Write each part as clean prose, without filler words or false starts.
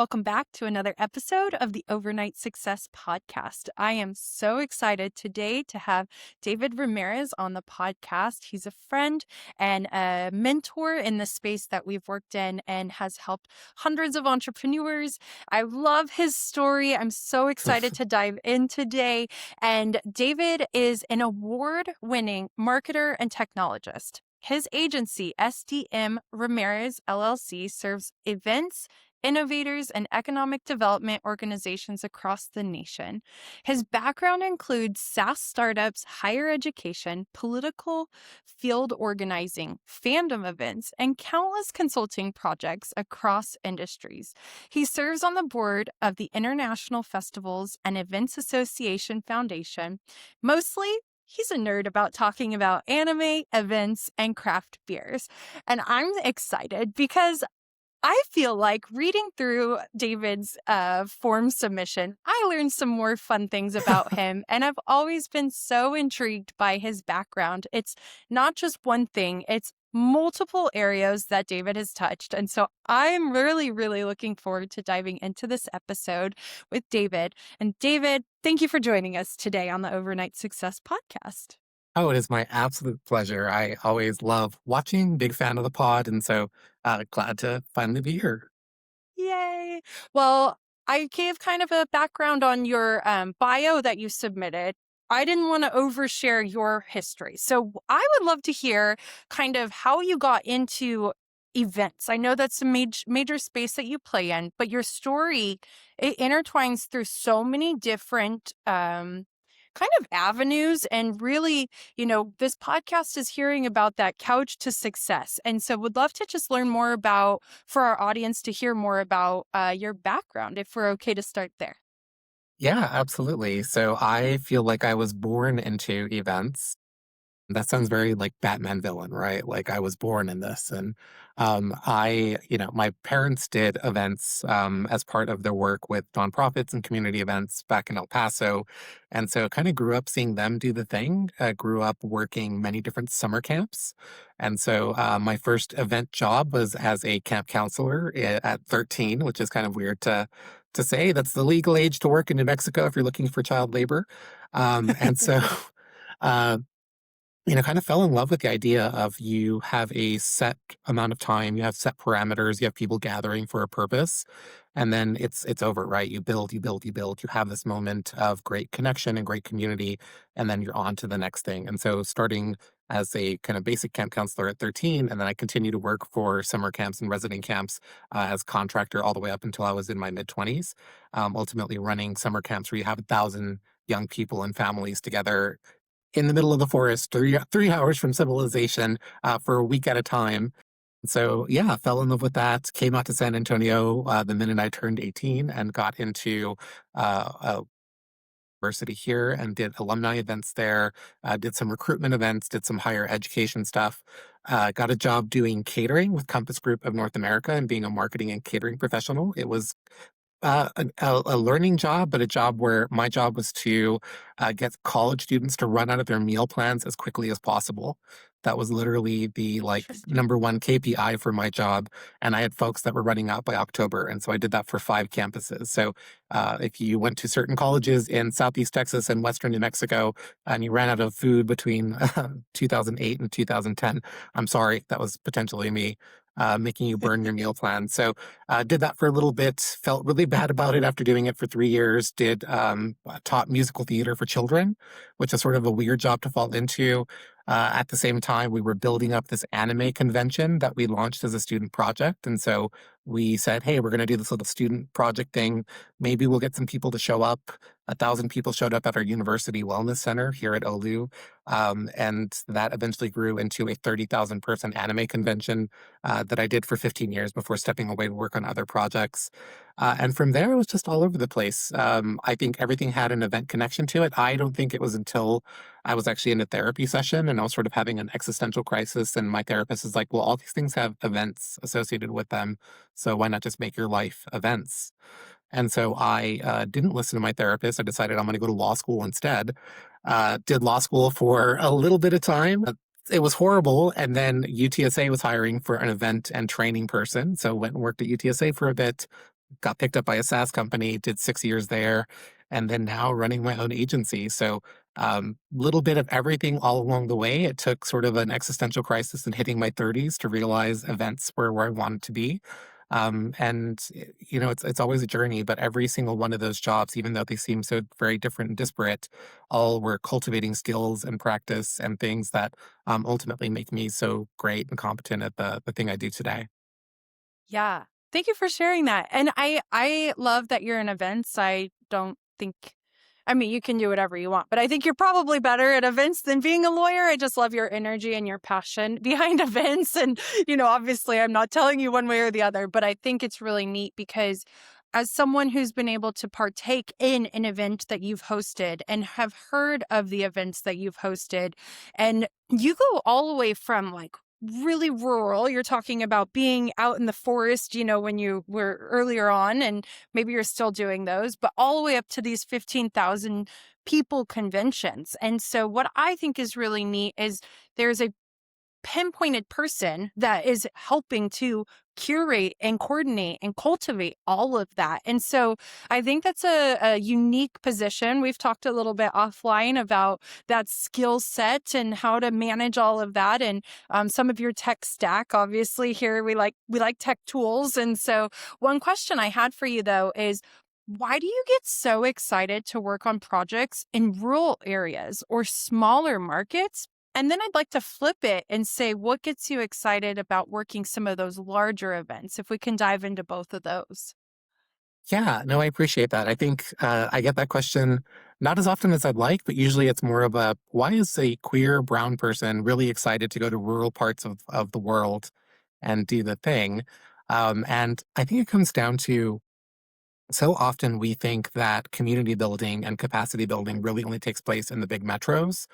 Welcome back to another episode of the Overnight Success Podcast. I am so excited today to have David Ramirez on the podcast. He's a friend and a mentor in the space that we've worked in and has helped hundreds of entrepreneurs. I love his story. I'm so excited to dive in today. And David is an award-winning marketer and technologist. His agency, SDM Ramirez LLC, serves events, innovators, and economic development organizations across the nation. His background includes SaaS startups, higher education, political field organizing, fandom events, and countless consulting projects across industries. He serves on the board of the International Festivals and Events Association Foundation. Mostly, he's a nerd about talking about anime, events, and craft beers. And I'm excited because I feel like reading through David's form submission, I learned some more fun things about him. And I've always been so intrigued by his background. It's not just one thing, it's multiple areas that David has touched. And so I'm really, really looking forward to diving into this episode with David. And David, thank you for joining us today on the Overnight Success Podcast. Oh, it is my absolute pleasure. I always love watching, big fan of the pod, and so glad to finally be here. Yay. Well, I gave kind of a background on your bio that you submitted. I didn't want to overshare your history. So I would love to hear kind of how you got into events. I know that's a major space that you play in, but your story, it intertwines through so many different kind of avenues. And really, this podcast is hearing about that couch to success. And so would love to just learn more about, for our audience to hear more about your background, if we're okay to start there. Yeah, absolutely. So I feel like I was born into events. That sounds very like Batman villain, right? Like I was born in this. And my parents did events as part of their work with nonprofits and community events back in El Paso. And so kind of grew up seeing them do the thing, grew up working many different summer camps. And so my first event job was as a camp counselor at 13, which is kind of weird to say. That's the legal age to work in New Mexico if you're looking for child labor. And so uh, kind of fell in love with the idea of you have a set amount of time, you have set parameters, you have people gathering for a purpose, and then it's over, right? You build, you build, you build. You have this moment of great connection and great community, and then you're on to the next thing. And so starting as a kind of basic camp counselor at 13, and then I continued to work for summer camps and resident camps as contractor all the way up until I was in my mid-20s, ultimately running summer camps where you have 1,000 young people and families together in the middle of the forest, 3 hours from civilization, for a week at a time. So yeah, fell in love with that. Came out to San Antonio the minute I turned 18 and got into a university here and did alumni events there. Did some recruitment events, did some higher education stuff. Got a job doing catering with Compass Group of North America and being a marketing and catering professional. It was a learning job, but a job where my job was to get college students to run out of their meal plans as quickly as possible. That was literally the Interesting. number one KPI for my job, and I had folks that were running out by October, and so I did that for 5 campuses. So if you went to certain colleges in Southeast Texas and Western New Mexico, and you ran out of food between 2008 and 2010, I'm sorry, that was potentially me. Making you burn your meal plan. So did that for a little bit, felt really bad about it after doing it for 3 years, taught musical theater for children, which is sort of a weird job to fall into. At the same time, we were building up this anime convention that we launched as a student project. And so we said, hey, we're going to do this little student project thing. Maybe we'll get some people to show up. 1,000 people showed up at our university wellness center here at OLU. And that eventually grew into a 30,000 person anime convention that I did for 15 years before stepping away to work on other projects. And from there, it was just all over the place. I think everything had an event connection to it. I don't think it was until I was actually in a therapy session and I was sort of having an existential crisis. And my therapist is like, well, all these things have events associated with them. So why not just make your life events? And so I didn't listen to my therapist. I decided I'm going to go to law school instead. Did law school for a little bit of time. It was horrible. And then UTSA was hiring for an event and training person. So went and worked at UTSA for a bit, got picked up by a SaaS company, did 6 years there, and then now running my own agency. So, little bit of everything all along the way. It took sort of an existential crisis in hitting my 30s to realize events were where I wanted to be. It's always a journey, but every single one of those jobs, even though they seem so very different and disparate, all were cultivating skills and practice and things that ultimately make me so great and competent at the thing I do today. Yeah. Thank you for sharing that. And I love that you're in events. I don't think I mean, you can do whatever you want, but I think you're probably better at events than being a lawyer. I just love your energy and your passion behind events. And, obviously I'm not telling you one way or the other, but I think it's really neat because as someone who's been able to partake in an event that you've hosted and have heard of the events that you've hosted, and you go all the way from like really rural. You're talking about being out in the forest, when you were earlier on, and maybe you're still doing those, but all the way up to these 15,000 people conventions. And so, what I think is really neat is there's a pinpointed person that is helping to curate and coordinate and cultivate all of that. And so I think that's a unique position. We've talked a little bit offline about that skill set and how to manage all of that, and some of your tech stack. Obviously, here we like tech tools. And so one question I had for you though is, why do you get so excited to work on projects in rural areas or smaller markets? And then I'd like to flip it and say, what gets you excited about working some of those larger events? If we can dive into both of those. Yeah, no, I appreciate that. I think I get that question not as often as I'd like, but usually it's more of a why is a queer brown person really excited to go to rural parts of the world and do the thing? And I think it comes down to so often we think that community building and capacity building really only takes place in the big metros.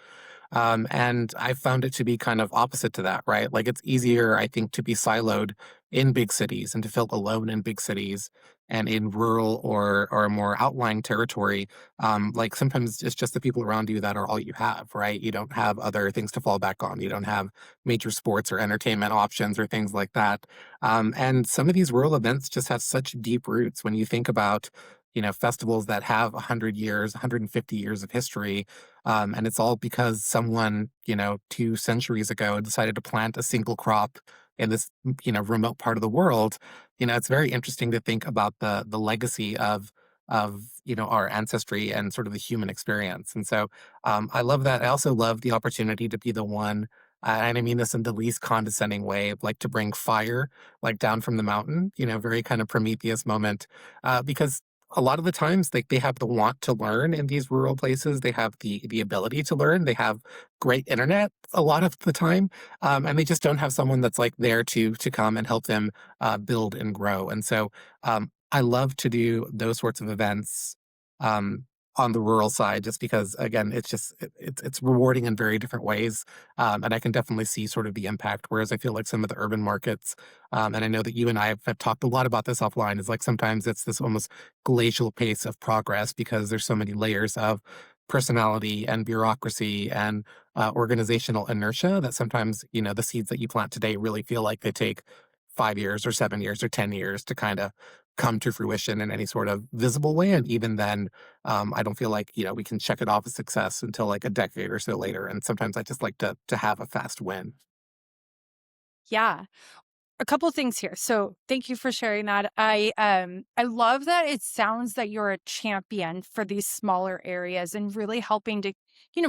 And I found it to be kind of opposite to that, right? Like it's easier, I think, to be siloed in big cities and to feel alone in big cities and in rural or more outlying territory. Like sometimes it's just the people around you that are all you have, right? You don't have other things to fall back on. You don't have major sports or entertainment options or things like that. And some of these rural events just have such deep roots when you think about festivals that have 100 years, 150 years of history, and it's all because someone, 2 centuries ago decided to plant a single crop in this, remote part of the world. It's very interesting to think about the legacy of our ancestry and sort of the human experience. And so I love that. I also love the opportunity to be the one. And I mean this in the least condescending way, like to bring fire like down from the mountain, very kind of Prometheus moment, because a lot of the times they have the want to learn in these rural places. They have the ability to learn. They have great internet a lot of the time, and they just don't have someone that's like there to come and help them build and grow. And so I love to do those sorts of events um, on the rural side, just because again, it's rewarding in very different ways, and I can definitely see sort of the impact. Whereas I feel like some of the urban markets, and I know that you and I have talked a lot about this offline, is like sometimes it's this almost glacial pace of progress because there's so many layers of personality and bureaucracy and organizational inertia that sometimes the seeds that you plant today really feel like they take 5 years or 7 years or 10 years to kind of come to fruition in any sort of visible way. And even then, I don't feel like we can check it off as success until like a decade or so later. And sometimes I just like to have a fast win. Yeah. A couple of things here. So thank you for sharing that. I love that it sounds that you're a champion for these smaller areas and really helping to,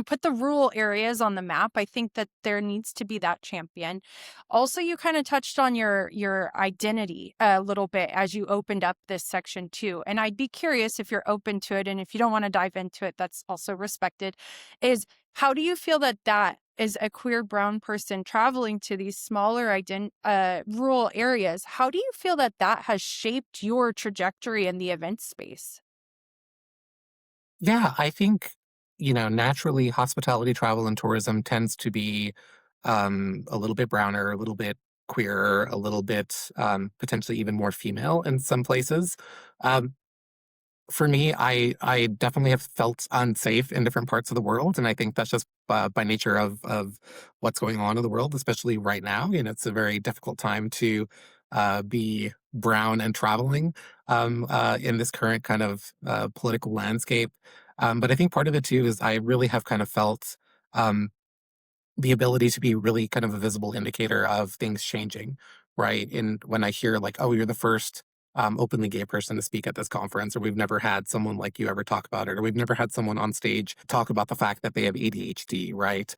put the rural areas on the map. I think that there needs to be that champion. Also, you kind of touched on your identity a little bit as you opened up this section too. And I'd be curious if you're open to it, and if you don't want to dive into it, that's also respected. Is how do you feel that as a queer brown person traveling to these smaller rural areas, how do you feel that has shaped your trajectory in the event space? Yeah, I think, naturally hospitality, travel, and tourism tends to be a little bit browner, a little bit queerer, a little bit potentially even more female in some places. Um, for me, I definitely have felt unsafe in different parts of the world, and I think that's just by nature of what's going on in the world, especially right now. It's a very difficult time to be brown and traveling in this current kind of political landscape. But I think part of it too is I really have kind of felt um, the ability to be really kind of a visible indicator of things changing, right? And when I hear like, oh, you're the first openly gay person to speak at this conference, or we've never had someone like you ever talk about it, or we've never had someone on stage talk about the fact that they have ADHD, right?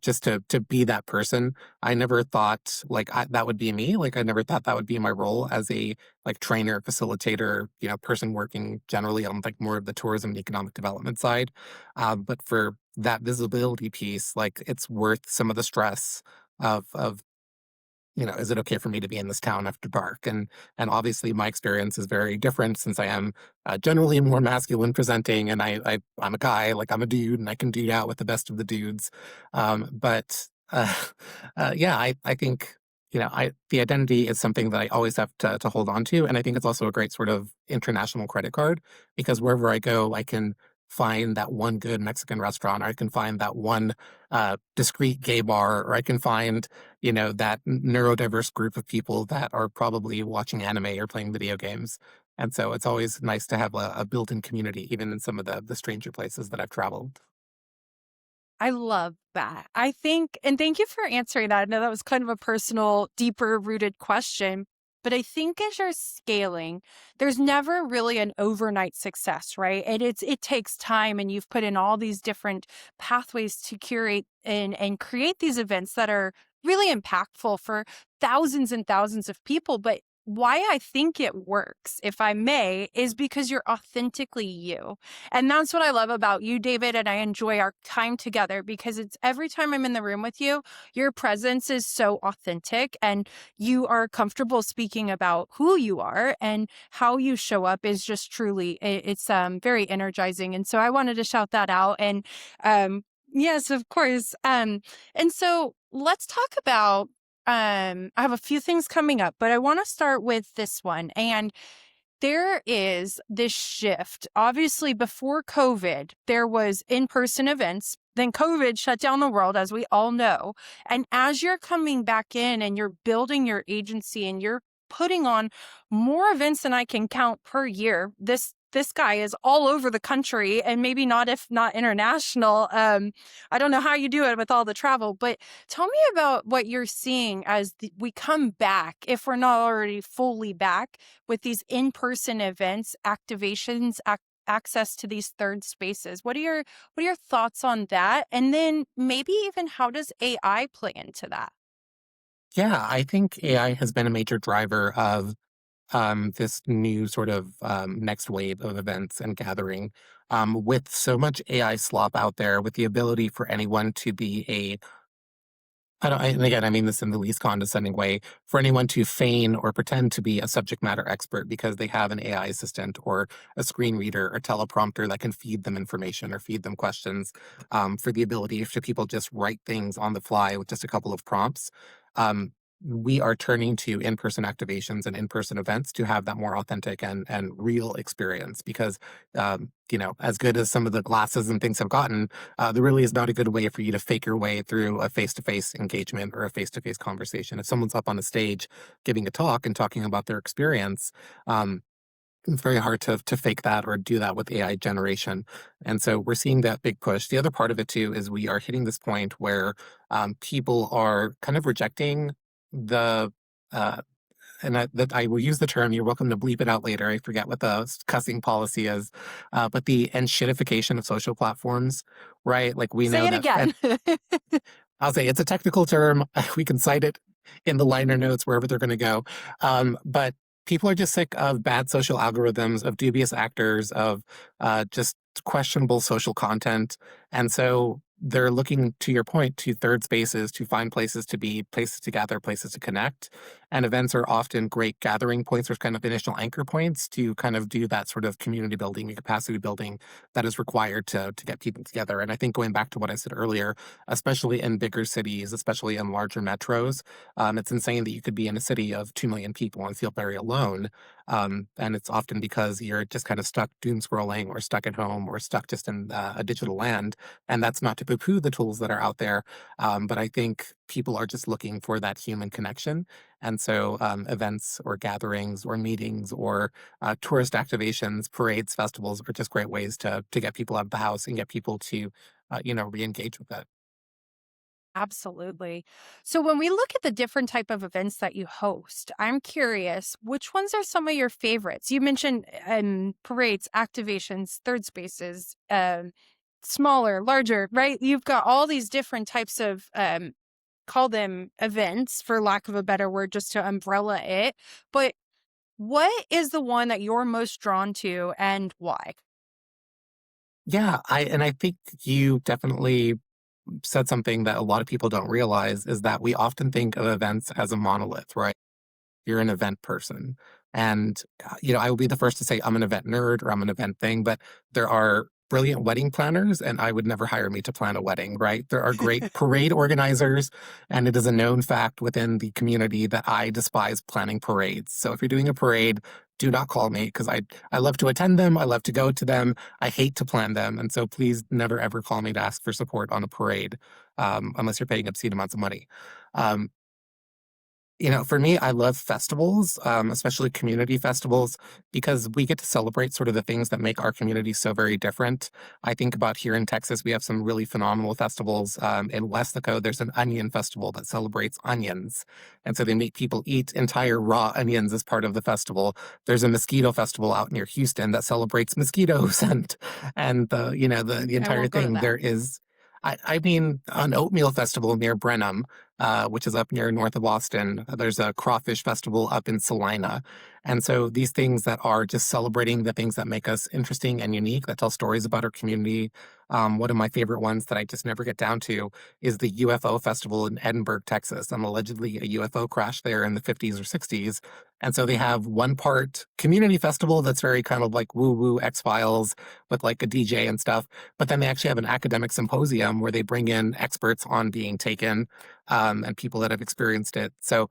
Just to be that person. I never thought like that would be me. Like I never thought that would be my role as a like trainer, facilitator, person working generally on like more of the tourism and economic development side. But for that visibility piece, like it's worth some of the stress of is it okay for me to be in this town after dark? And obviously my experience is very different since I am generally more masculine presenting, and I'm a guy, like I'm a dude, and I can dude out with the best of the dudes. But yeah, I think I the identity is something that I always have to hold on to, and I think it's also a great sort of international credit card because wherever I go, I can find that one good Mexican restaurant, or I can find that one discreet gay bar, or I can find that neurodiverse group of people that are probably watching anime or playing video games. And so it's always nice to have a built-in community, even in some of the stranger places that I've traveled. I love that. I think, and thank you for answering that. I know that was kind of a personal, deeper rooted question, but I think as you're scaling, there's never really an overnight success, right? It takes time, and you've put in all these different pathways to curate and create these events that are really impactful for thousands and thousands of people. But why I think it works, if I may, is because you're authentically you. And that's what I love about you, David. And I enjoy our time together because it's every time I'm in the room with you, your presence is so authentic and you are comfortable speaking about who you are, and how you show up is just truly, it's very energizing. And so I wanted to shout that out. And yes, of course. And so let's talk about, I have a few things coming up, but I want to start with this one. And there is this shift. Obviously, before COVID, there was in-person events. Then COVID shut down the world, as we all know. And as you're coming back in and you're building your agency and you're putting on more events than I can count per year, this guy is all over the country, and maybe not, if not international. I don't know how you do it with all the travel, but tell me about what you're seeing as we come back, if we're not already fully back, with these in-person events, activations, access to these third spaces. What are your thoughts on that? And then maybe even how does AI play into that? Yeah, I think AI has been a major driver of this new sort of next wave of events and gathering. With so much AI slop out there, with the ability for anyone to be and again, I mean this in the least condescending way, for anyone to feign or pretend to be a subject matter expert because they have an AI assistant or a screen reader or teleprompter that can feed them information or feed them questions, for the ability for people just write things on the fly with just a couple of prompts. Um, we are turning to in-person activations and in-person events to have that more authentic and real experience because as good as some of the glasses and things have gotten, there really is not a good way for you to fake your way through a face-to-face engagement or a face-to-face conversation. If someone's up on a stage giving a talk and talking about their experience, it's very hard to fake that or do that with AI generation. And so we're seeing that big push. The other part of it too is we are hitting this point where people are kind of rejecting the uh, that I will use the term. You're welcome to bleep it out later. I forget what the cussing policy is, but the and shitification of social platforms, right? Like we Say know it that again. I'll say it's a technical term. We can cite it in the liner notes wherever they're going to go. But people are just sick of bad social algorithms, of dubious actors, of just questionable social content. And so they're looking, to your point, to third spaces to find places to be, places to gather, places to connect. And events are often great gathering points or kind of initial anchor points to kind of do that sort of community building and capacity building that is required to get people together. And I think going back to what I said earlier, especially in bigger cities, especially in larger metros. It's insane that you could be in a city of 2 million people and feel very alone. And it's often because you're just kind of stuck doom scrolling or stuck at home or stuck just in a digital land. And that's not to poo poo the tools that are out there. But I think people are just looking for that human connection. And so events or gatherings or meetings or tourist activations, parades, festivals are just great ways to get people out of the house and get people to re-engage with it. Absolutely. So when we look at the different type of events that you host, I'm curious, which ones are some of your favorites? You mentioned parades, activations, third spaces, smaller, larger, right? You've got all these different types of call them events for lack of a better word, just to umbrella it. But what is the one that you're most drawn to and why? Yeah, I think you definitely said something that a lot of people don't realize is that we often think of events as a monolith, right? You're an event person. And, I will be the first to say I'm an event nerd or I'm an event thing, but there are brilliant wedding planners, and I would never hire me to plan a wedding, right? There are great parade organizers, and it is a known fact within the community that I despise planning parades. So if you're doing a parade, do not call me because I love to attend them. I love to go to them. I hate to plan them. And so please never ever call me to ask for support on a parade unless you're paying obscene amounts of money. Um, for me, I love festivals, especially community festivals, because we get to celebrate sort of the things that make our community so very different. I think about here in Texas, we have some really phenomenal festivals. In Westico, there's an onion festival that celebrates onions. And so they make people eat entire raw onions as part of the festival. There's a mosquito festival out near Houston that celebrates mosquitoes and the I entire won't go to thing. that. There is I mean, an oatmeal festival near Brenham, which is up near north of Austin. There's a crawfish festival up in Salina. And so these things that are just celebrating the things that make us interesting and unique, that tell stories about our community. One of my favorite ones that I just never get down to is the UFO festival in Edinburgh, Texas. And allegedly a UFO crashed there in the 50s or 60s. And so they have one part community festival that's very kind of like woo woo X Files with like a DJ and stuff. But then they actually have an academic symposium where they bring in experts on being taken and people that have experienced it. So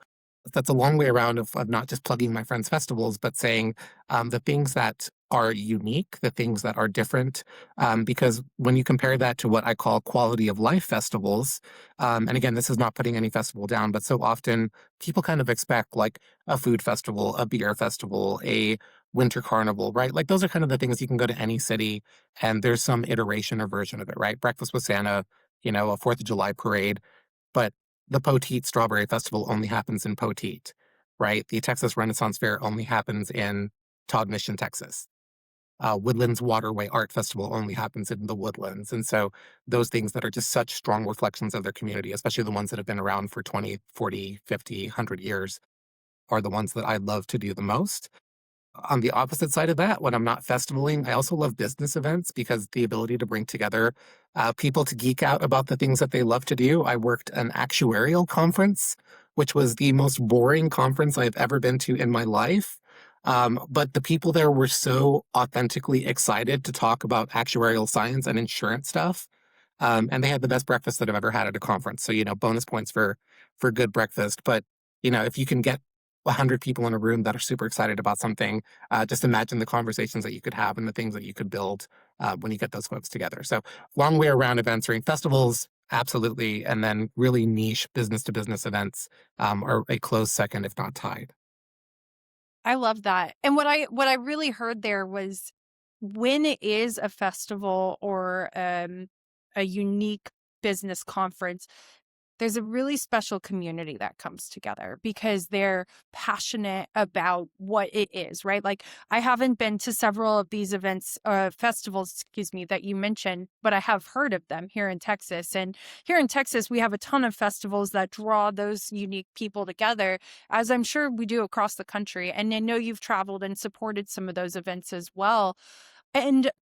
that's a long way around of not just plugging my friends' festivals, but saying the things that are unique, the things that are different. Because when you compare that to what I call quality of life festivals, and again, this is not putting any festival down, but so often people kind of expect like a food festival, a beer festival, a winter carnival, right? Like those are kind of the things you can go to any city and there's some iteration or version of it, right? Breakfast with Santa, a 4th of July parade, but the Poteet Strawberry Festival only happens in Poteet, right? The Texas Renaissance Fair only happens in Todd Mission, Texas. Woodlands Waterway Art Festival only happens in the Woodlands. And so those things that are just such strong reflections of their community, especially the ones that have been around for 20, 40, 50, 100 years, are the ones that I love to do the most. On the opposite side of that, when I'm not festivaling, I also love business events because the ability to bring together people to geek out about the things that they love to do. I worked an actuarial conference, which was the most boring conference I've ever been to in my life. But the people there were so authentically excited to talk about actuarial science and insurance stuff. And they had the best breakfast that I've ever had at a conference. So, bonus points for good breakfast. But, if you can get 100 people in a room that are super excited about something, just imagine the conversations that you could have and the things that you could build when you get those folks together. So, long way around events during festivals, absolutely. And then really niche business to business events are a close second, if not tied. I love that. And what I really heard there was when it is a festival or a unique business conference, there's a really special community that comes together because they're passionate about what it is, right? Like I haven't been to several of these events, festivals, excuse me, that you mentioned, but I have heard of them here in Texas. And here in Texas, we have a ton of festivals that draw those unique people together, as I'm sure we do across the country. And I know you've traveled and supported some of those events as well. And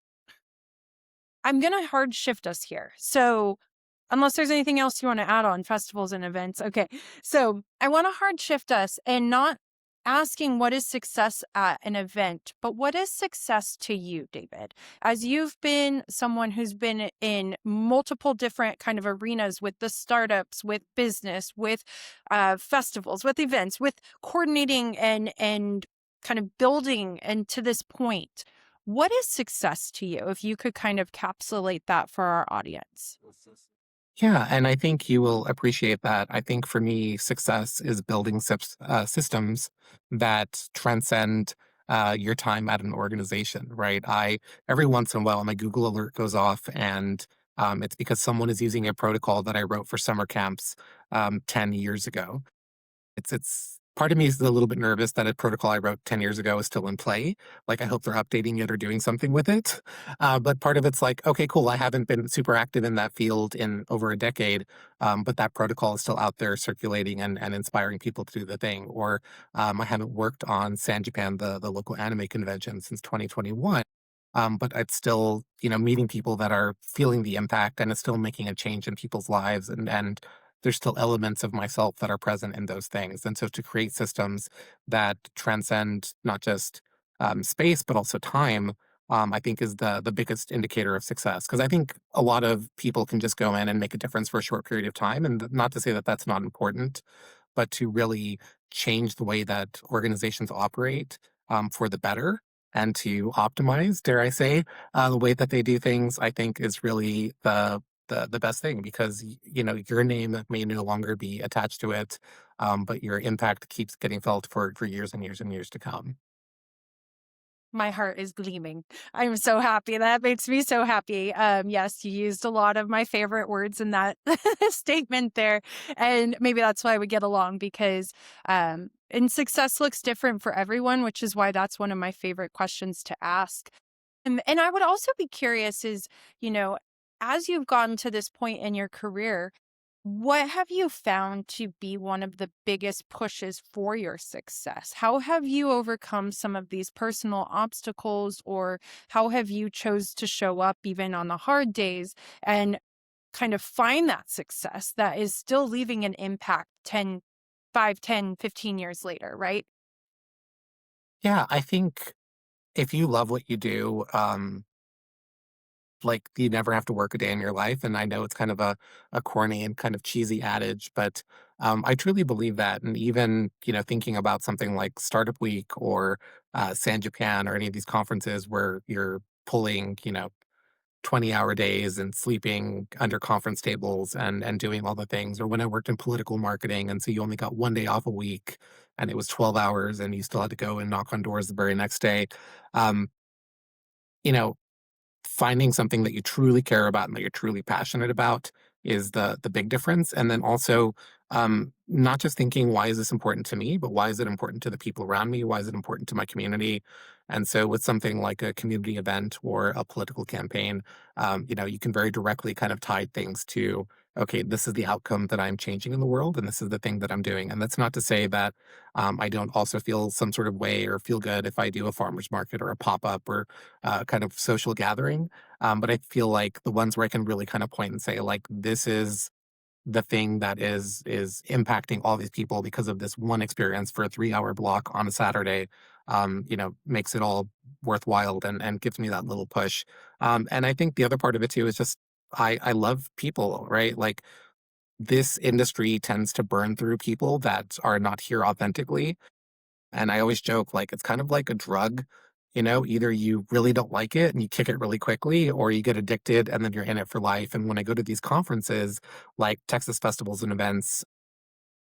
I'm going to hard shift us here. So, unless there's anything else you want to add on festivals and events. Okay. So I want to hard shift us and not asking what is success at an event, but what is success to you, David? As you've been someone who's been in multiple different kind of arenas with the startups, with business, with festivals, with events, with coordinating and kind of building and to this point. What is success to you? If you could kind of capsulate that for our audience. Yeah, and I think you will appreciate that. I think for me, success is building systems that transcend your time at an organization, right? I every once in a while, my Google alert goes off, and it's because someone is using a protocol that I wrote for summer camps 10 years ago. It's part of me is a little bit nervous that a protocol I wrote 10 years ago is still in play. Like, I hope they're updating it or doing something with it. But part of it's like, okay, cool. I haven't been super active in that field in over a decade, but that protocol is still out there circulating and inspiring people to do the thing. Or I haven't worked on San Japan, the local anime convention, since 2021. But it's still, meeting people that are feeling the impact, and it's still making a change in people's lives, and there's still elements of myself that are present in those things. And so to create systems that transcend not just space, but also time, I think is the biggest indicator of success. Because I think a lot of people can just go in and make a difference for a short period of time. And not to say that that's not important, but to really change the way that organizations operate for the better and to optimize, dare I say, the way that they do things, I think is really the best thing because your name may no longer be attached to it, but your impact keeps getting felt for years and years and years to come. My heart is gleaming. I'm so happy. That makes me so happy. Yes, you used a lot of my favorite words in that statement there. And maybe that's why we get along because and success looks different for everyone, which is why that's one of my favorite questions to ask. And I would also be curious is, you know, as you've gotten to this point in your career, what have you found to be one of the biggest pushes for your success? How have you overcome some of these personal obstacles, or how have you chose to show up even on the hard days and kind of find that success that is still leaving an impact 10, 5, 10, 15 years later, right? Yeah, I think if you love what you do, like, you never have to work a day in your life, and I know it's kind of a corny and kind of cheesy adage, but, I truly believe that, and even, thinking about something like Startup Week or, San Japan or any of these conferences where you're pulling, 20-hour days and sleeping under conference tables and doing all the things, or when I worked in political marketing, and so you only got 1 day off a week, and it was 12 hours, and you still had to go and knock on doors the very next day, um, you know, finding something that you truly care about and that you're truly passionate about is the big difference. And then also, not just thinking, why is this important to me, but why is it important to the people around me? Why is it important to my community? And so with something like a community event or a political campaign, you can very directly kind of tie things to, okay, this is the outcome that I'm changing in the world, and this is the thing that I'm doing. And that's not to say that I don't also feel some sort of way or feel good if I do a farmer's market or a pop-up or kind of social gathering. But I feel like the ones where I can really kind of point and say, like, this is the thing that is impacting all these people because of this one experience for a 3-hour block on a Saturday, makes it all worthwhile and gives me that little push. And I think the other part of it too is just I love people, right? Like, this industry tends to burn through people that are not here authentically, and I always joke, like, it's kind of like a drug, either you really don't like it and you kick it really quickly, or you get addicted and then you're in it for life. And when I go to these conferences, like Texas festivals and events,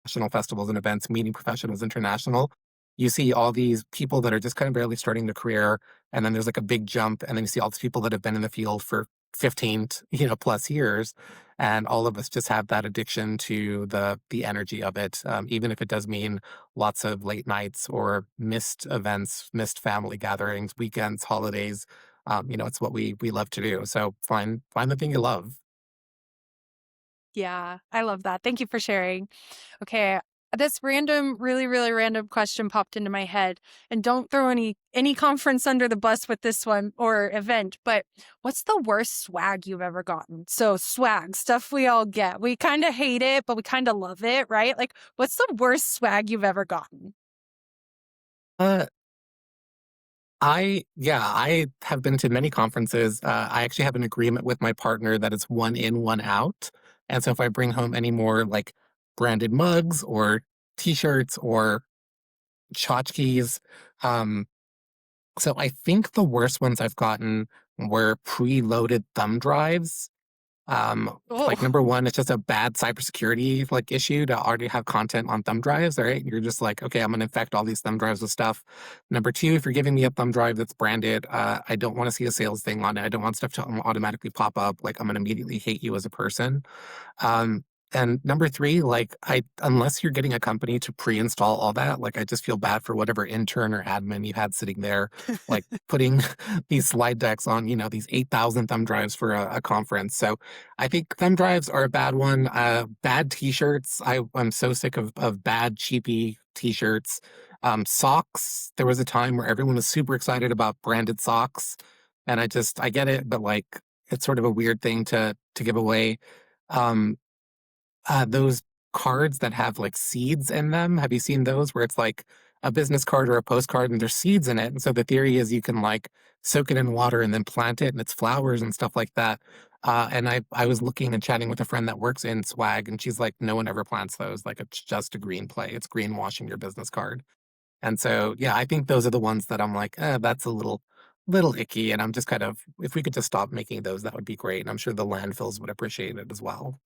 national festivals and events, meeting professionals international, you see all these people that are just kind of barely starting their career, and then there's like a big jump, and then you see all these people that have been in the field for 15 plus years, and all of us just have that addiction to the energy of it, even if it does mean lots of late nights or missed events, missed family gatherings, weekends, holidays. It's what we love to do. So find the thing you love. Yeah, I love that. Thank you for sharing. Okay, this random, really, really random question popped into my head, and don't throw any conference under the bus with this one or event, but what's the worst swag you've ever gotten? So swag, stuff we all get. We kind of hate it, but we kind of love it, right? Like, what's the worst swag you've ever gotten? Uh, I have been to many conferences. I actually have an agreement with my partner that it's one in, one out. And so if I bring home any more like branded mugs or t-shirts or tchotchkes, um, so I think the worst ones I've gotten were preloaded thumb drives. Oh. Like number one, it's just a bad cybersecurity like issue to already have content on thumb drives, right? You're just like, okay, I'm gonna infect all these thumb drives with stuff. Number two, if you're giving me a thumb drive that's branded, I don't want to see a sales thing on it. I don't want stuff to automatically pop up. Like I'm gonna immediately hate you as a person. Um, and number three, like unless you're getting a company to pre-install all that, like I just feel bad for whatever intern or admin you had sitting there, like putting these slide decks on, these 8,000 thumb drives for a conference. So I think thumb drives are a bad one. Bad t-shirts. I'm so sick of bad, cheapy t-shirts. Socks. There was a time where everyone was super excited about branded socks. And I get it, but like, it's sort of a weird thing to give away. Um, those cards that have like seeds in them. Have you seen those where it's like a business card or a postcard and there's seeds in it? And so the theory is you can like soak it in water and then plant it and it's flowers and stuff like that. And I was looking and chatting with a friend that works in swag and she's like, no one ever plants those. Like it's just a green play. It's greenwashing your business card. And so yeah, I think those are the ones that I'm like, that's a little icky. And I'm just kind of if we could just stop making those, that would be great. And I'm sure the landfills would appreciate it as well.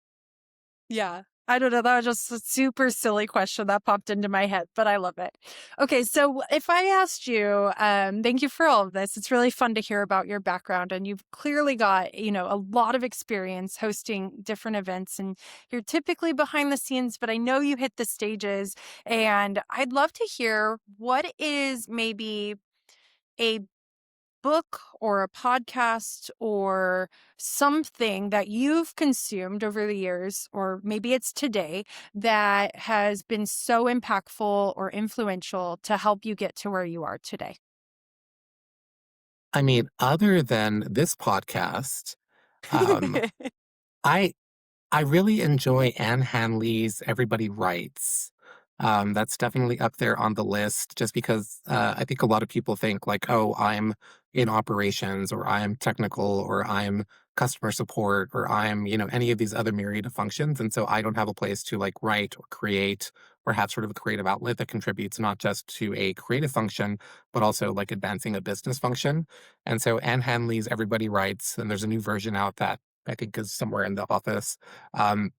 Yeah. I don't know. That was just a super silly question that popped into my head, but I love it. Okay. So if I asked you, thank you for all of this. It's really fun to hear about your background and you've clearly got, a lot of experience hosting different events and you're typically behind the scenes, but I know you hit the stages and I'd love to hear what is maybe a book or a podcast or something that you've consumed over the years, or maybe it's today, that has been so impactful or influential to help you get to where you are today? I mean, other than this podcast, um, I I really enjoy Anne Hanley's Everybody Writes. That's definitely up there on the list just because I think a lot of people think like, oh, I'm in operations or I'm technical or I'm customer support or I'm, any of these other myriad of functions. And so I don't have a place to like write or create or have sort of a creative outlet that contributes not just to a creative function, but also like advancing a business function. And so Anne Hanley's Everybody Writes, and there's a new version out that I think is somewhere in the office. Um,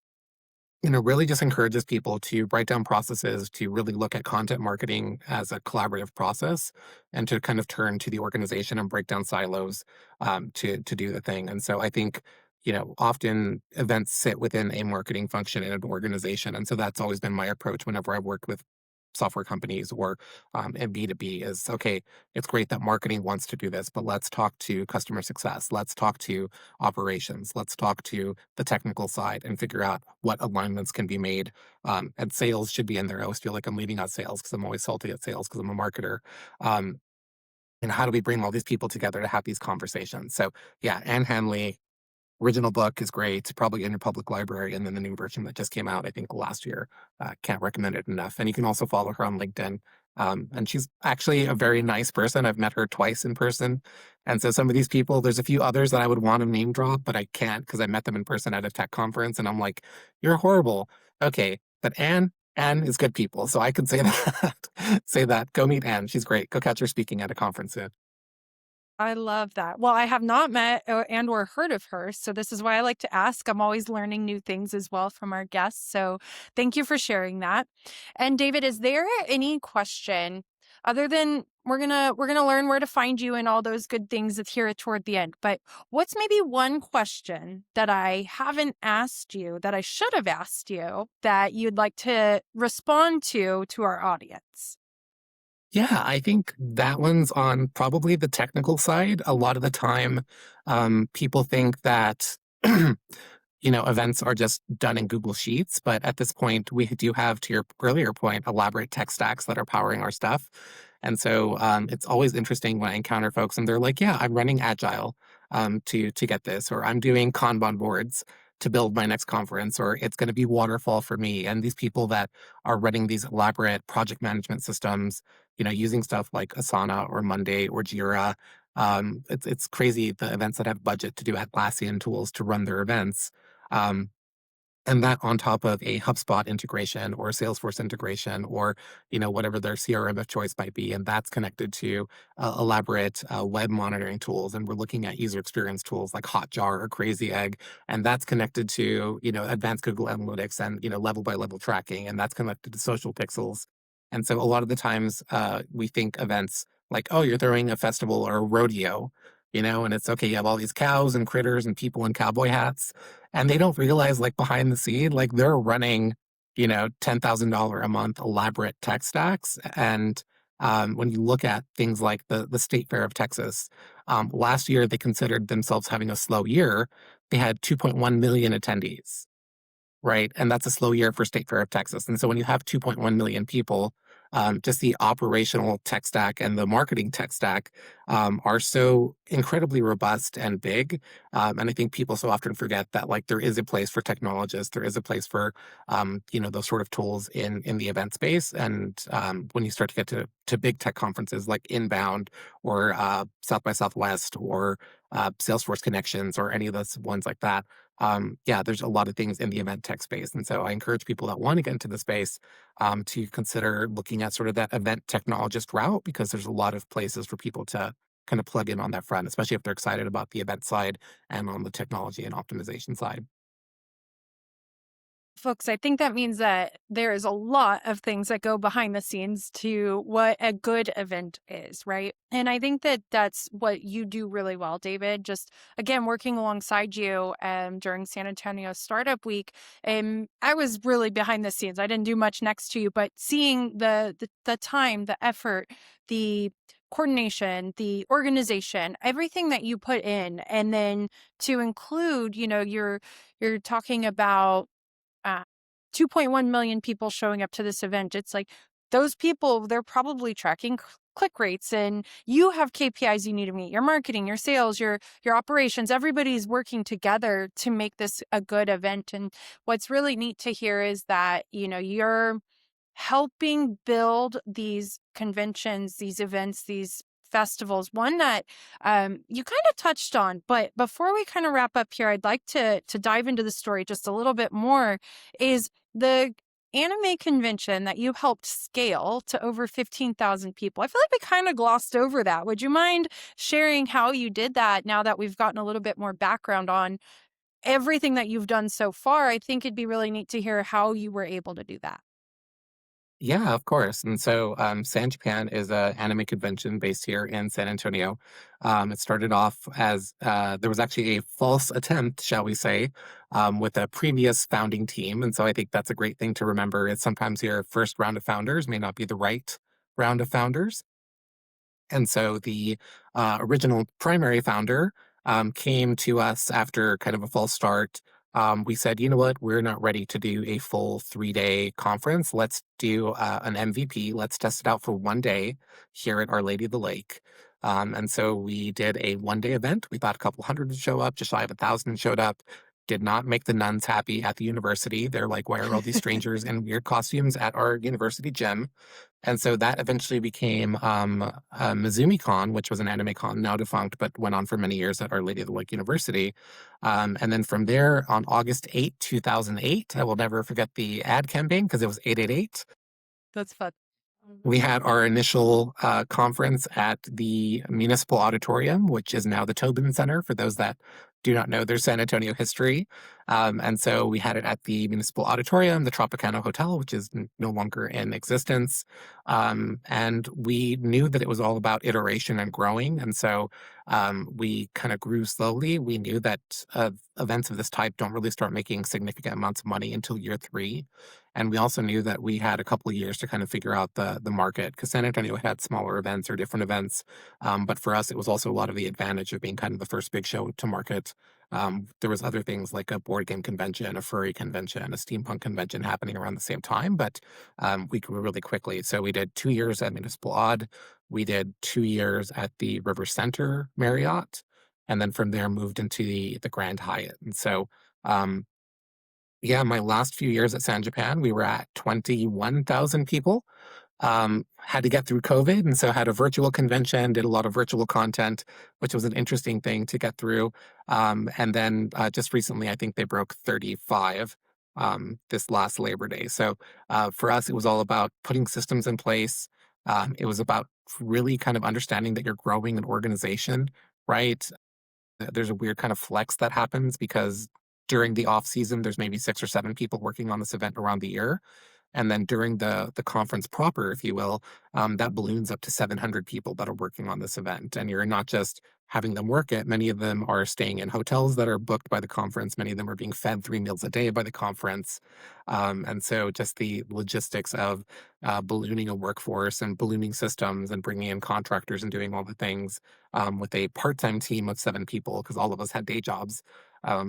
really just encourages people to write down processes, to really look at content marketing as a collaborative process, and to kind of turn to the organization and break down silos to do the thing. And so I think often events sit within a marketing function in an organization, and so that's always been my approach whenever I've worked with software companies or in B2B is okay, it's great that marketing wants to do this, but let's talk to customer success. Let's talk to operations. Let's talk to the technical side and figure out what alignments can be made. And sales should be in there. I always feel like I'm leaving out sales because I'm always salty at sales because I'm a marketer. Um, and how do we bring all these people together to have these conversations? So yeah, Anne Hanley, original book is great, probably in your public library, and then the new version that just came out, I think last year. Can't recommend it enough. And you can also follow her on LinkedIn. And she's actually a very nice person. I've met her twice in person. And so some of these people, there's a few others that I would want to name drop, but I can't because I met them in person at a tech conference. And I'm like, you're horrible. Okay. But Anne is good people. So I could say that. Say that. Go meet Anne. She's great. Go catch her speaking at a conference soon. I love that. Well, I have not met or heard of her, so this is why I like to ask. I'm always learning new things as well from our guests. So, thank you for sharing that. And David, is there any question other than we're going to learn where to find you and all those good things that's here toward the end. But what's maybe one question that I haven't asked you that I should have asked you that you'd like to respond to our audience? Yeah, I think that one's on probably the technical side. A lot of the time, people think that events are just done in Google Sheets. But at this point, we do have, to your earlier point, elaborate tech stacks that are powering our stuff. And so it's always interesting when I encounter folks and they're like, "Yeah, I'm running Agile to get this," or "I'm doing Kanban boards to build my next conference," or "It's going to be waterfall for me." And these people that are running these elaborate project management systems, using stuff like Asana or Monday or Jira. It's crazy the events that have budget to do Atlassian tools to run their events. Um, And that on top of a HubSpot integration or a Salesforce integration or, whatever their CRM of choice might be. And that's connected to elaborate web monitoring tools. And we're looking at user experience tools like Hotjar or Crazy Egg. And that's connected to, advanced Google Analytics and, level by level tracking. And that's connected to social pixels. And so a lot of the times we think events like, oh, you're throwing a festival or a rodeo, and it's okay, you have all these cows and critters and people in cowboy hats, and they don't realize, like, behind the scene, like, they're running, $10,000 a month elaborate tech stacks. And when you look at things like the State Fair of Texas, last year they considered themselves having a slow year. They had 2.1 million attendees. Right, and that's a slow year for State Fair of Texas, and so when you have 2.1 million people, just the operational tech stack and the marketing tech stack, are so incredibly robust and big, and I think people so often forget that, like, there is a place for technologists, there is a place for, those sort of tools in the event space, and, when you start to get to big tech conferences like Inbound or, South by Southwest or, Salesforce Connections or any of those ones like that, yeah, there's a lot of things in the event tech space. And so I encourage people that want to get into the space to consider looking at sort of that event technologist route, because there's a lot of places for people to kind of plug in on that front, especially if they're excited about the event side and on the technology and optimization side. Folks, I think that means that there is a lot of things that go behind the scenes to what a good event is, right? And I think that that's what you do really well, David. Just again, working alongside you during San Antonio Startup Week, I was really behind the scenes. I didn't do much next to you, but seeing the time, the effort, the coordination, the organization, everything that you put in, and then to include, you're talking about uh, 2.1 million people showing up to this event. It's like those people, they're probably tracking click rates, and you have KPIs you need to meet, your marketing, your sales, your operations, everybody's working together to make this a good event. And what's really neat to hear is that, you're helping build these conventions, these events, these festivals. One that you kind of touched on, but before we kind of wrap up here, I'd like to dive into the story just a little bit more. Is the anime convention that you helped scale to over 15,000 people? I feel like we kind of glossed over that. Would you mind sharing how you did that now that we've gotten a little bit more background on everything that you've done so far? I think it'd be really neat to hear how you were able to do that. Yeah, of course. And so San Japan is an anime convention based here in San Antonio. It started off as there was actually a false attempt, shall we say, with a previous founding team. And so I think that's a great thing to remember is sometimes your first round of founders may not be the right round of founders. And so the original primary founder came to us after kind of a false start. We said, you know what, we're not ready to do a full 3-day conference. Let's do an MVP. Let's test it out for one day here at Our Lady of the Lake. And so we did a 1-day event. We thought a couple hundred would show up, just shy of 1,000 showed up. Did not make the nuns happy at the university. They're like, why are all these strangers in weird costumes at our university gym? And so that eventually became MizumiCon, which was an anime con, now defunct, but went on for many years at Our Lady of the Lake University. And then from there, on August 8, 2008, I will never forget the ad campaign because it was 888. That's fun. We had our initial conference at the Municipal Auditorium, which is now the Tobin Center, for those that do not know their San Antonio history. And so we had it at the Municipal Auditorium, the Tropicana Hotel, which is no longer in existence. And we knew that it was all about iteration and growing. And so we kind of grew slowly. We knew that events of this type don't really start making significant amounts of money until year 3. And we also knew that we had a couple of years to kind of figure out the market, because San Antonio had smaller events or different events. But for us, it was also a lot of the advantage of being kind of the first big show to market. There was other things like a board game convention, a furry convention, a steampunk convention happening around the same time, but we grew really quickly. So we did 2 years at Municipal Odd. We did 2 years at the River Center Marriott, and then from there moved into the Grand Hyatt. And so yeah, my last few years at San Japan, we were at 21,000 people. Had to get through COVID, and so had a virtual convention, did a lot of virtual content, which was an interesting thing to get through. And then just recently, I think they broke 35. this last Labor Day. So for us, it was all about putting systems in place. It was about really kind of understanding that you're growing an organization, right? There's a weird kind of flex that happens because during the off season, there's maybe 6 or 7 people working on this event around the year. And then during the conference proper, if you will, that balloons up to 700 people that are working on this event. And you're not just having them work it, many of them are staying in hotels that are booked by the conference. Many of them are being fed 3 meals a day by the conference. And so just the logistics of ballooning a workforce and ballooning systems and bringing in contractors and doing all the things with a part-time team of 7 people, because all of us had day jobs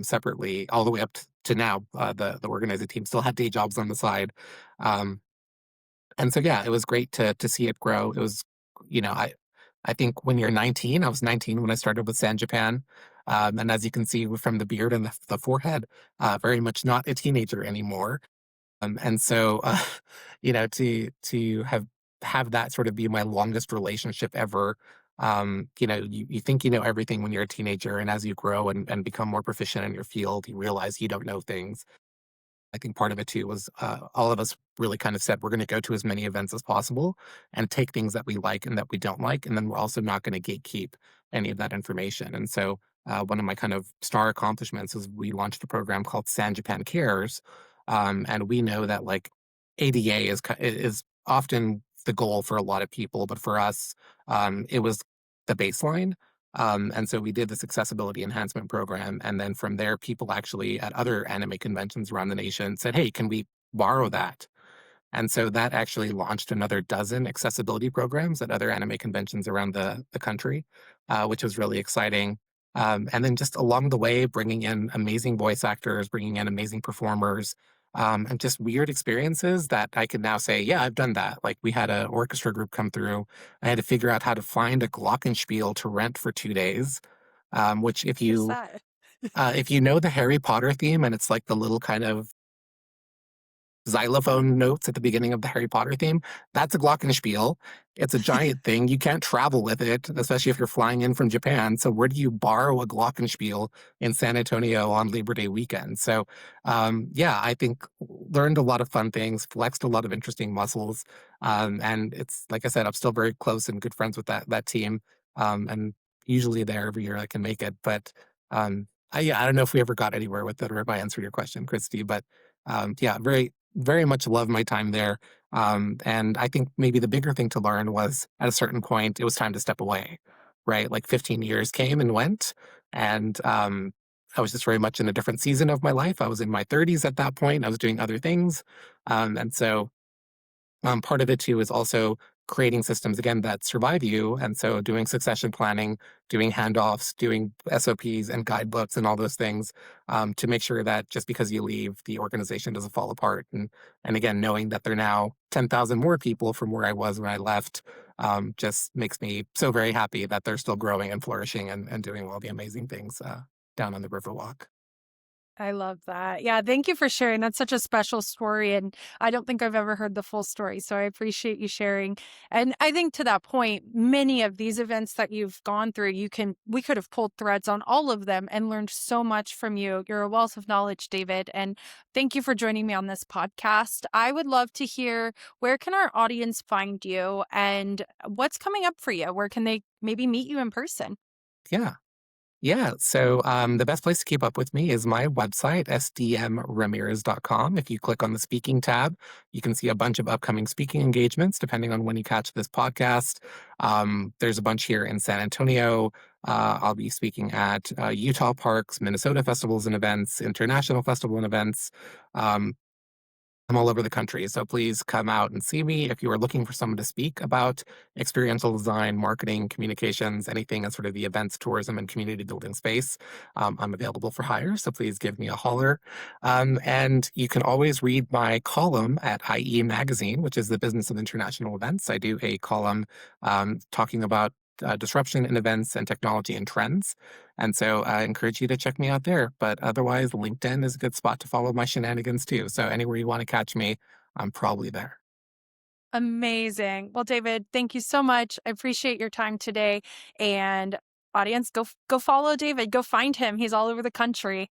separately, all the way up to now. The organizing team still had day jobs on the side, um, and so yeah, it was great to see it grow. It was, you know, I think when you're 19, I was 19 when I started with San Japan, and as you can see from the beard and the forehead, very much not a teenager anymore. And so, to have that sort of be my longest relationship ever. You think you know everything when you're a teenager, and as you grow and become more proficient in your field, you realize you don't know things. I think part of it too was all of us really kind of said we're going to go to as many events as possible and take things that we like and that we don't like, and then we're also not going to gatekeep any of that information. And so, one of my kind of star accomplishments is we launched a program called San Japan Cares, and we know that like ADA is often the goal for a lot of people, but for us, it was the baseline. And so we did this accessibility enhancement program. And then from there, people actually at other anime conventions around the nation said, hey, can we borrow that? And so that actually launched another dozen accessibility programs at other anime conventions around the country, which was really exciting. And then just along the way, bringing in amazing voice actors, bringing in amazing performers, and just weird experiences that I could now say, yeah, I've done that. Like we had an orchestra group come through. I had to figure out how to find a glockenspiel to rent for 2 days. Which What is that? if you know the Harry Potter theme and it's like the little kind of xylophone notes at the beginning of the Harry Potter theme. That's a glockenspiel. It's a giant thing. You can't travel with it, especially if you're flying in from Japan. So where do you borrow a glockenspiel in San Antonio on Labor Day weekend? So yeah, I think learned a lot of fun things, flexed a lot of interesting muscles, and it's like I said, I'm still very close and good friends with that team, and usually there every year I can make it. But yeah, I don't know if we ever got anywhere with it or if I answered your question, Christy, but yeah, very much love my time there. And I think maybe the bigger thing to learn was at a certain point, it was time to step away, right? Like 15 years came and went. And I was just very much in a different season of my life. I was in my 30s at that point. I was doing other things. And so part of it too is also creating systems again that survive you. And so doing succession planning, doing handoffs, doing SOPs and guidebooks and all those things to make sure that just because you leave, the organization doesn't fall apart. And again, knowing that there are now 10,000 more people from where I was when I left just makes me so very happy that they're still growing and flourishing and doing all the amazing things down on the Riverwalk. I love that. Yeah, thank you for sharing. That's such a special story, and I don't think I've ever heard the full story, so I appreciate you sharing. And I think to that point, many of these events that you've gone through, we could have pulled threads on all of them and learned so much from you. You're a wealth of knowledge, David, and thank you for joining me on this podcast. I would love to hear, where can our audience find you and what's coming up for you? Where can they maybe meet you in person? Yeah. Yeah, so the best place to keep up with me is my website, sdmramirez.com. If you click on the speaking tab, you can see a bunch of upcoming speaking engagements, depending on when you catch this podcast. There's a bunch here in San Antonio. I'll be speaking at Utah Parks, Minnesota festivals and events, international festival and events. Um, I'm all over the country, so please come out and see me. If you are looking for someone to speak about experiential design, marketing, communications, anything in sort of the events, tourism, and community building space, I'm available for hire, so please give me a holler. And you can always read my column at IE Magazine, which is the business of international events. I do a column talking about disruption in events and technology and trends. And so I encourage you to check me out there. But otherwise, LinkedIn is a good spot to follow my shenanigans too. So anywhere you want to catch me, I'm probably there. Amazing. Well, David, thank you so much. I appreciate your time today. And audience, go follow David. Go find him. He's all over the country.